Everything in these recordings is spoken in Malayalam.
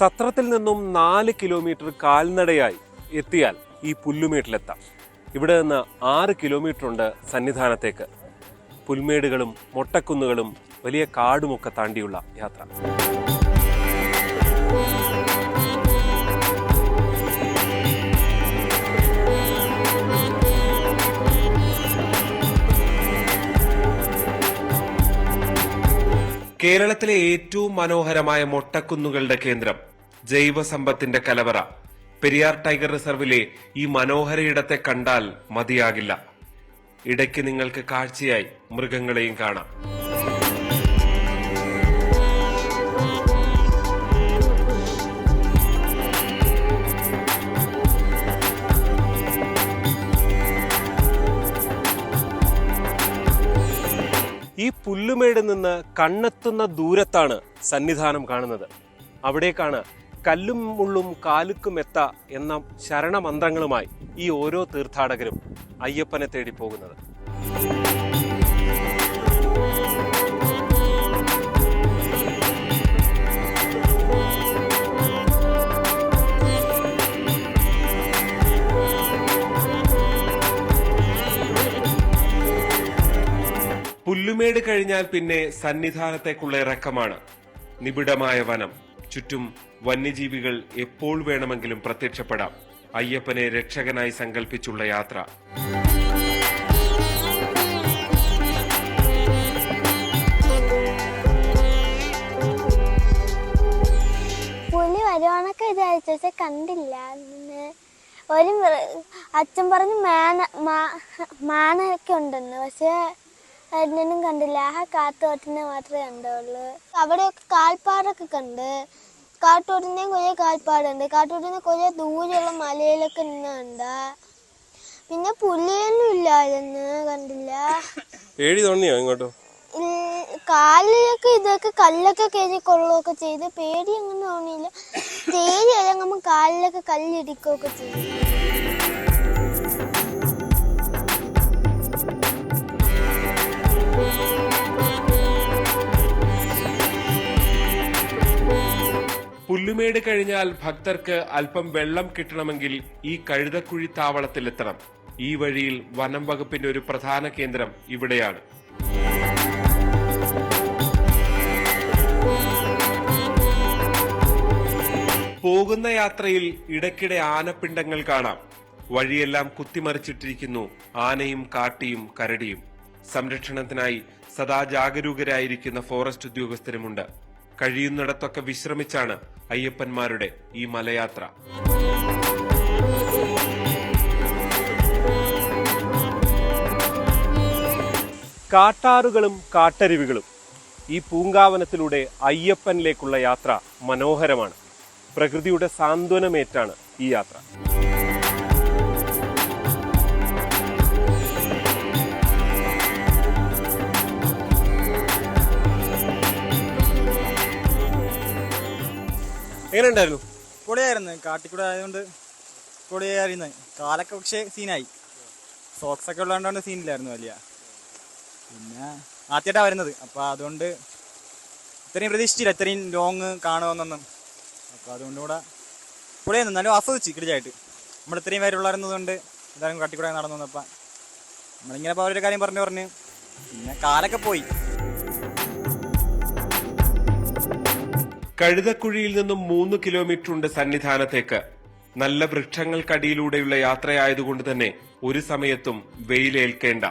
സത്രത്തിൽ നിന്നും 4 കിലോമീറ്റർ കാൽനടയായി എത്തിയാൽ ഈ പുല്ലുമേട്ടിലെത്താം. ഇവിടെ നിന്ന് 6 കിലോമീറ്റർ ഉണ്ട് സന്നിധാനത്തേക്ക്. പുൽമേടുകളും മൊട്ടക്കുന്നുകളും വലിയ കാടുമൊക്കെ താണ്ടിയുള്ള യാത്ര. കേരളത്തിലെ ഏറ്റവും മനോഹരമായ മൊട്ടക്കുന്നുകളുടെ കേന്ദ്രം, ജൈവസമ്പത്തിന്റെ കലവറ. പെരിയാർ ടൈഗർ റിസർവിലെ ഈ മനോഹര ഇടത്തെ കണ്ടാൽ മതിയാകില്ല. ഇടയ്ക്ക് നിങ്ങൾക്ക് കാഴ്ചയായി മൃഗങ്ങളെയും കാണാം. ഈ പുല്ലുമേട് നിന്ന് കണ്ണെത്തുന്ന ദൂരത്താണ് സന്നിധാനം കാണുന്നത്. അവിടേക്കാണ് കല്ലും മുള്ളും കാലുക്കും എത്ത എന്ന ശരണമന്ത്രങ്ങളുമായി ഈ ഓരോ തീർത്ഥാടകരും അയ്യപ്പനെ തേടി പോകുന്നത്. പുല്ലുമേട് കഴിഞ്ഞാൽ പിന്നെ സന്നിധാനത്തേക്കുള്ള ഇറക്കമാണ്. നിബിഡമായ വനം, ചുറ്റും വന്യജീവികൾ എപ്പോൾ വേണമെങ്കിലും പ്രത്യക്ഷപ്പെടാം. അയ്യപ്പനെ രക്ഷകനായി സങ്കല്പിച്ചുള്ള യാത്ര. പുലി വരുവാനൊക്കെ വിചാരിച്ചു, പക്ഷെ കണ്ടില്ല. ഒരു അച്ഛൻ പറഞ്ഞു മാനൊക്കെ ഉണ്ടെന്ന്, പക്ഷെ അതിനൊന്നും കണ്ടില്ല. ആ കാട്ടുപോത്തിനെ മാത്രമേ കണ്ടുള്ളൂ. അവിടെയൊക്കെ കാൽപ്പാടൊക്കെ കണ്ട്. കാട്ടുപോത്തിൻ്റെയും കുറേ കാൽപ്പാടുണ്ട്. കാട്ടുപോത്തിനെ കുറേ ദൂരെയുള്ള മലയിലൊക്കെ നിന്നുണ്ട്. പിന്നെ പുലിയൊന്നും ഇല്ലായിരുന്നു, കണ്ടില്ല. പേടി തോന്നിയോ ഇങ്ങോട്ടോ? കാലിലൊക്കെ ഇതൊക്കെ കല്ലൊക്കെ കയറി കൊള്ളുകയൊക്കെ ചെയ്ത് പേടി അങ്ങനെ തോന്നിയില്ല. തേടി ഇറങ്ങുമ്പോൾ കാലിലൊക്കെ കല്ലിടിക്കുകയൊക്കെ ചെയ്തു. പുല്ലുമേട് കഴിഞ്ഞാൽ ഭക്തർക്ക് അല്പം വെള്ളം കിട്ടണമെങ്കിൽ ഈ കഴുതക്കുഴി താവളത്തിലെത്തണം. ഈ വഴിയിൽ വനം വകുപ്പിന്റെ ഒരു പ്രധാന കേന്ദ്രം ഇവിടെയാണ്. പോകുന്ന യാത്രയിൽ ഇടയ്ക്കിടെ ആനപ്പിണ്ടങ്ങൾ കാണാം. വഴിയെല്ലാം കുത്തിമറിച്ചിട്ടിരിക്കുന്നു ആനയും കാട്ടിയും കരടിയും. സംരക്ഷണത്തിനായി സദാ ജാഗരൂകരായിരിക്കുന്ന ഫോറസ്റ്റ് ഉദ്യോഗസ്ഥരുമുണ്ട്. കഴിയുന്നിടത്തൊക്കെ വിശ്രമിച്ചാണ് അയ്യപ്പന്മാരുടെ ഈ മലയാത്ര. കാട്ടാറുകളും കാട്ടരുവികളും. ഈ പൂങ്കാവനത്തിലൂടെ അയ്യപ്പനിലേക്കുള്ള യാത്ര മനോഹരമാണ്. പ്രകൃതിയുടെ സാന്ത്വനമേറ്റാണ് ഈ യാത്ര. എങ്ങനെ ഉണ്ടായിരുന്നു? പൊളിയായിരുന്നു. കാട്ടിക്കൂടെ ആയതുകൊണ്ട് പൊളിയായിരുന്നു. കാലൊക്കെ പക്ഷേ സീനായി. സോക്സ് ഒക്കെ ഉള്ളതുകൊണ്ടാണ് സീനില്ലായിരുന്നു വലിയ. പിന്നെ ആദ്യമായിട്ടാണ് വരുന്നത്, അപ്പോൾ അതുകൊണ്ട് ഇത്രയും പ്രതീക്ഷിച്ചില്ല ഇത്രയും ലോങ് കാണുമെന്നൊന്നും. അപ്പോൾ അതുകൊണ്ട് കൂടെ പൊളിയായിരുന്നു. എന്നാലും ആസ്വദിച്ച് കിടിലായിട്ട്. നമ്മൾ ഇത്രയും പേരുള്ളായിരുന്നത് കൊണ്ട് എല്ലാവരും കാട്ടിക്കൂടെ നടന്നു വന്നപ്പോൾ നമ്മളിങ്ങനെ അവരുടെ കാര്യം പറഞ്ഞ് പിന്നെ കാലൊക്കെ പോയി. കഴുതക്കുഴിയിൽ നിന്നും 3 കിലോമീറ്റർ ഉണ്ട് സന്നിധാനത്തേക്ക്. നല്ല വൃക്ഷങ്ങൾക്കടിയിലൂടെയുള്ള യാത്രയായതുകൊണ്ട് തന്നെ ഒരു സമയത്തും വെയിലേൽക്കേണ്ട.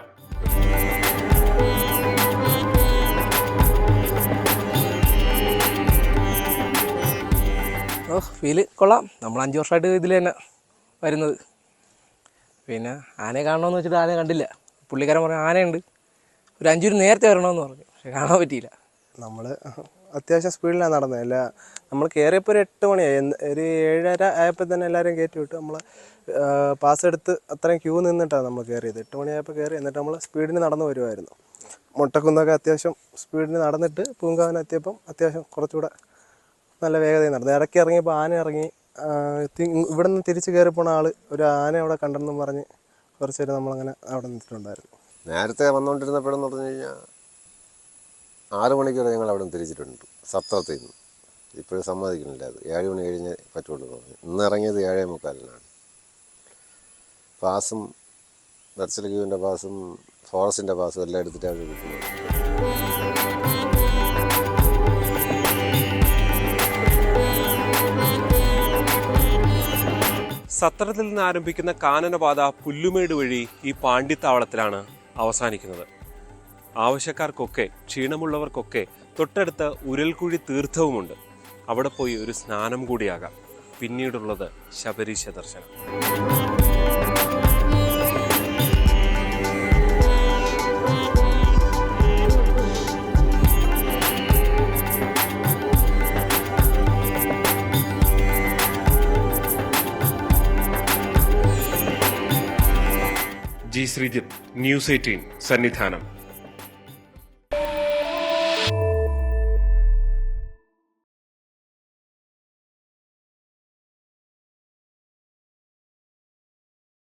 ഫീല് കൊള്ളാം. നമ്മൾ 5 വർഷമായിട്ട് ഇതിൽ തന്നെ വരുന്നത്. പിന്നെ ആനയെ കാണണമെന്ന് വെച്ചിട്ട് ആനയെ കണ്ടില്ല. പുള്ളിക്കാരൻ പറഞ്ഞു ആനയുണ്ട്, ഒരു 5 മിനിറ്റ് നേരത്തെ വരണമെന്ന് പറഞ്ഞു, പക്ഷെ കാണാൻ പറ്റിയില്ല. നമ്മൾ അത്യാവശ്യം സ്പീഡിലാണ് നടന്നത്. അല്ല, നമ്മൾ കയറിയപ്പോൾ ഒരു 8 മണിയായി. ഒരു 7:30 ആയപ്പോൾ തന്നെ എല്ലാവരും കയറ്റി വിട്ടു. നമ്മൾ പാസ് എടുത്ത് അത്രയും ക്യൂ നിന്നിട്ടാണ് നമ്മൾ കയറിയത്. 8 മണിയായപ്പോൾ കയറി. എന്നിട്ട് നമ്മൾ സ്പീഡിന് നടന്നു വരുമായിരുന്നു. മൊട്ടക്കുന്നൊക്കെ അത്യാവശ്യം സ്പീഡിന് നടന്നിട്ട് പൂങ്കാവനം എത്തിയപ്പം അത്യാവശ്യം കുറച്ചുകൂടെ നല്ല വേഗതയിൽ നടന്നു. ഇടയ്ക്ക് ഇറങ്ങിയപ്പോൾ ആന ഇറങ്ങി. ഇവിടെ നിന്ന് തിരിച്ച് കയറി പോണ ആൾ ഒരു ആന അവിടെ കണ്ടെന്നും പറഞ്ഞ് കുറച്ച് നേരം നമ്മളങ്ങനെ അവിടെ നിന്നിട്ടുണ്ടായിരുന്നു. നേരത്തെ വന്നുകൊണ്ടിരുന്നപ്പോഴെന്ന് പറഞ്ഞു കഴിഞ്ഞാൽ 6 മണിക്കൂർ ഞങ്ങൾ അവിടെ നിന്ന് തിരിച്ചിട്ടുണ്ട് സത്രത്തിൽ നിന്ന്. ഇപ്പോഴും സമ്മതിക്കുന്നില്ല. അത് 7 മണി കഴിഞ്ഞ് പറ്റുള്ളൂ പറഞ്ഞു. ഇന്ന് ഇറങ്ങിയത് 7:45 പാസും വെർച്വൽ ക്യൂവിൻ്റെ പാസും ഫോറസ്റ്റിൻ്റെ പാസും എല്ലാം എടുത്തിട്ടാണ് അവർ കിട്ടുന്നത്. സത്രത്തിൽ നിന്ന് ആരംഭിക്കുന്ന കാനനപാത പുല്ലുമേട് വഴി ഈ പാണ്ടിത്താവളത്തിലാണ് അവസാനിക്കുന്നത്. ആവശ്യക്കാർക്കൊക്കെ, ക്ഷീണമുള്ളവർക്കൊക്കെ തൊട്ടടുത്ത് ഉരൽക്കുഴി തീർത്ഥവുമുണ്ട്. അവിടെ പോയി ഒരു സ്നാനം കൂടിയാകാം. പിന്നീടുള്ളത് ശബരീശ ദർശനം. G Sreejith, news 18 Sannidhanam.